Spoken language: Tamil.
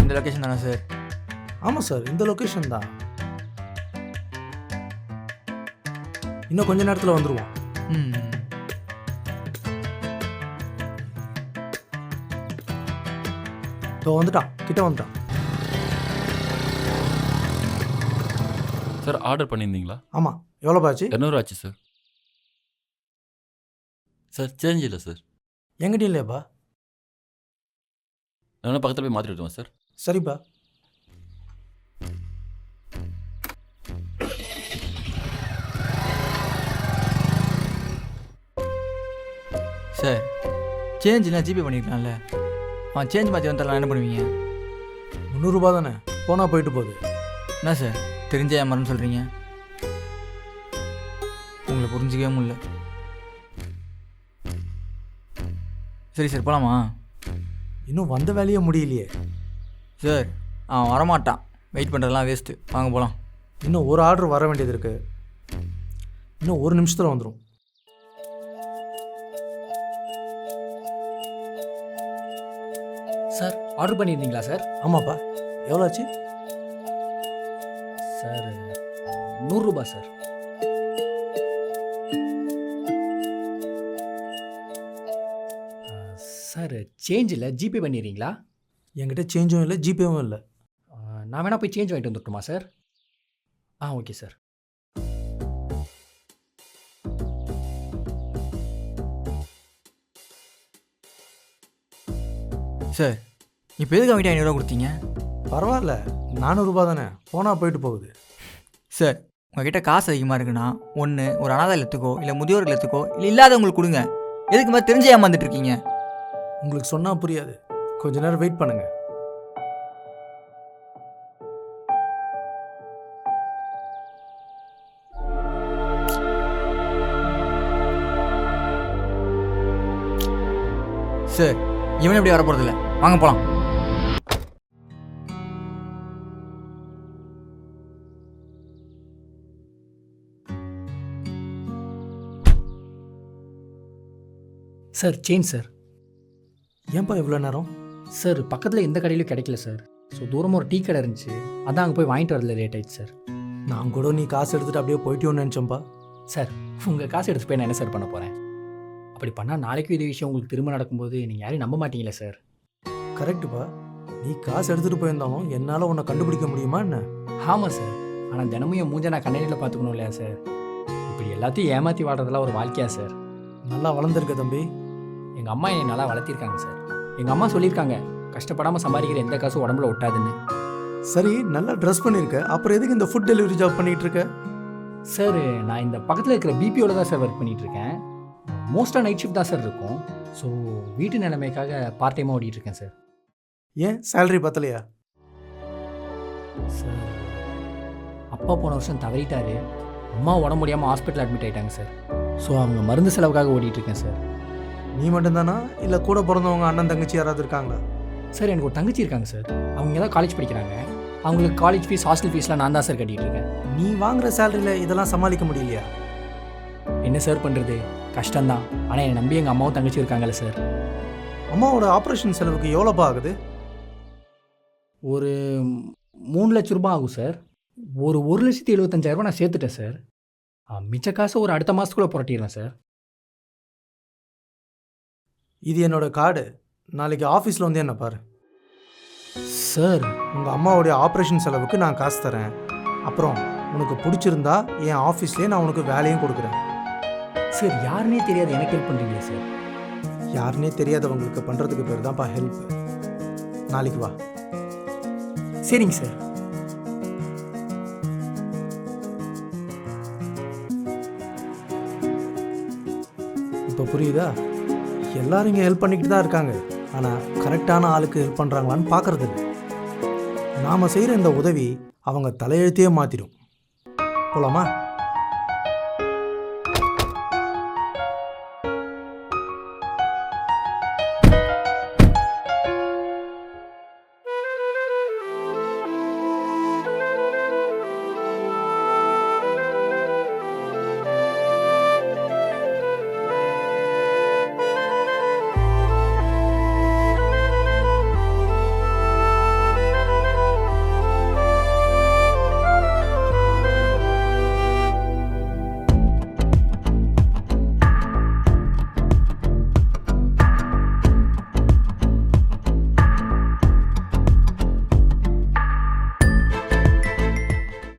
இந்த லொக்கேஷன் தானே சார்? ஆமாம் சார், இந்த லொக்கேஷன் தான். இன்னும் கொஞ்ச நேரத்தில் வந்துடுவோம். ம். இப்போ வந்துட்டான், கிட்ட வந்துட்டான். சார் ஆர்டர் பண்ணியிருந்தீங்களா? ஆமாம், எவ்வளோ பாச்சு? 200 ஆச்சு சார். சார் சேஞ்ச் இல்லை சார். எங்கிட்ட இல்லையாப்பா? நான் பக்கத்தில் போய் மாற்றிட்டு வருவேன் சார். சரிப்பா. சார் சேஞ்சுலாம் ஜிபே பண்ணிக்கலாம்ல. சேஞ்ச் மாற்றி வந்துடலாம், என்ன பண்ணுவீங்க? 300 ரூபா தானே, போனால் போயிட்டு போகுது. என்ன சார் தெரிஞ்ச ஏமாறன்னு சொல்கிறீங்க? உங்களை புரிஞ்சிக்கவே முடியல. சரி சார் போகலாமா? இன்னும் வந்த வேலையே முடியலையே. சார் அவன் வரமாட்டான், வெயிட் பண்ணுறதுலாம் வேஸ்ட்டு, வாங்க போகலாம். இன்னும் ஒரு ஆர்டர் வர வேண்டியது இருக்குது. இன்னும் ஒரு நிமிஷத்தில் வந்துடும். சார் ஆர்டர் பண்ணியிருந்தீங்களா சார்? ஆமாப்பா, எவ்வளோ ஆச்சு? சார் 100 ரூபா சார். சார் சேஞ்ச் இல்லை, ஜிபே பண்ணிடுறீங்களா? என்கிட்ட சேஞ்சும் இல்லை, ஜிபேவும் இல்லை. நான் வேணா போய் சேஞ்ச் வாங்கிட்டு வந்துட்டுமா சார்? Okay sir. சார் இப்போ எதுக்கு அவங்ககிட்ட 500 ரூபா கொடுத்தீங்க? பரவாயில்ல, 400 ரூபா தானே, போனால் போயிட்டு போகுது. சார் உங்ககிட்ட காசு அதிகமாக இருக்குன்னா ஒன்று ஒரு அனாதை இல்லத்துக்கோ இல்லை முதியோர் இல்லத்துக்கோ இல்லை இல்லாதவங்களுக்கு கொடுங்க. எதுக்கு மாதிரி தெரிஞ்சு ஏமாந்துட்டு இருக்கீங்க? உங்களுக்கு சொன்னால் புரியாது, கொஞ்ச நேரம் வெயிட் பண்ணுங்க. சார் இவன் எப்படி வர போகிறதில்ல, வாங்க போகலாம். Sir change sir. ஏன்பா இவ்வளோ நேரம்? சார் பக்கத்தில் எந்த கடையிலும் கிடைக்கல சார். ஸோ தூரமாக ஒரு டீ கடை இருந்துச்சு, அதான் அங்கே போய் வாங்கிட்டு வரல, லேட் ஆயிடுச்சு சார். நான் கூட நீ காசு எடுத்துகிட்டு அப்படியே போயிட்டோன்னு நினச்சேன்ப்பா. சார் உங்கள் காசு எடுத்து போய் நான் என்ன சார் பண்ண போகிறேன்? அப்படி பண்ணால் நாளைக்கும் இதே விஷயம் உங்களுக்கு திரும்ப நடக்கும்போது நீங்கள் யாரையும் நம்ப மாட்டீங்களே சார். கரெக்டுப்பா, நீ காசு எடுத்துகிட்டு போயிருந்தாலும் என்னால் உன்னை கண்டுபிடிக்க முடியுமா என்ன? ஆமாம் சார், ஆனால் தினமும் என் மூஞ்ச நான் கண்ணாடியில் பார்த்துக்கணும் இல்லையா சார்? இப்படி எல்லாத்தையும் ஏமாற்றி வாடுறதெல்லாம் ஒரு வாழ்க்கையா சார்? நல்லா வளர்ந்துருக்க தம்பி. எங்கள் அம்மா என்னை நல்லா வளர்த்திருக்காங்க சார். எங்கள் அம்மா சொல்லியிருக்காங்க, கஷ்டப்படாமல் சம்பாதிக்கிற எந்த காசும் உடம்புல ஒட்டாதுன்னு. சரி, நல்லா ட்ரெஸ் பண்ணியிருக்க, அப்புறம் எதுக்கு இந்த ஃபுட் டெலிவரி ஜாப் பண்ணிகிட்டு இருக்க? சார் நான் இந்த பக்கத்தில் இருக்கிற பிபிஓவில் தான் சார் ஒர்க் பண்ணிகிட்ருக்கேன். மோஸ்ட்டாக நைட் ஷிஃப்ட் தான் சார் இருக்கும். ஸோ வீட்டு நிலைமைக்காக பார்ட் டைமாக ஓடிட்டுருக்கேன் சார். ஏன் சேலரி பத்தலையா? சார் அப்பா போன வருஷம் தவறிட்டாரு, அம்மா உடம்பு முடியாமல் ஹாஸ்பிட்டல் அட்மிட் ஆகிட்டாங்க சார். ஸோ அவங்க மருந்து செலவுக்காக ஓடிட்டுருக்கேன் சார். நீ மட்டும்தானா இல்லை கூட பிறந்தவங்க அண்ணன் தங்கச்சி யாராவது இருக்காங்களா? சார் எனக்கு ஒரு தங்கச்சி இருக்காங்க சார், அவங்க தான் காலேஜ் படிக்கிறாங்க. அவங்களுக்கு காலேஜ் ஃபீஸ் ஹாஸ்டல் ஃபீஸ்லாம் நான் தான் சார் கட்டிகிட்டு இருக்கேன். நீ வாங்குற சேலரியில் இதெல்லாம் சமாளிக்க முடியலையா? என்ன சார் பண்ணுறது, கஷ்டம்தான். ஆனால் என்னை நம்பி எங்கள் அம்மாவும் தங்கச்சி இருக்காங்கல்ல சார். அம்மாவோட ஆப்ரேஷன் செலவுக்கு எவ்வளோப்பா ஆகுது? ஒரு 3 லட்ச ரூபாய் ஆகும் சார். ஒரு 1,75,000 நான் சேர்த்துட்டேன் சார். மிச்ச காசு ஒரு அடுத்த மாதத்துக்குள்ளே புரட்டிடுறேன் சார். இது என்னோட கார்டு, நாளைக்கு ஆஃபீஸில் வந்து என்ன பாரு. சார் உங்கள் அம்மாவுடைய ஆப்ரேஷன் செலவுக்கு நான் காசு தரேன். அப்புறம் உனக்கு பிடிச்சிருந்தா என் ஆஃபீஸ்லேயே நான் உனக்கு வேலையும் கொடுக்குறேன். சார் யாருன்னே தெரியாது எனக்கு ஹெல்ப் பண்ணுறீங்களே சார். யாருன்னே தெரியாதவங்களுக்கு பண்ணுறதுக்கு பேர் தான்ப்பா ஹெல்ப். நாளைக்கு வா. சரிங்க சார். இப்போ புரியுதா? எல்லாரும் இங்கே ஹெல்ப் பண்ணிக்கிட்டு தான் இருக்காங்க, ஆனால் கரெக்டான ஆளுக்கு ஹெல்ப் பண்ணுறாங்களான்னு பார்க்குறது இல்லை. நாம் செய்கிற இந்த உதவி அவங்க தலையெழுத்தையே மாற்றிடும். போலாமா?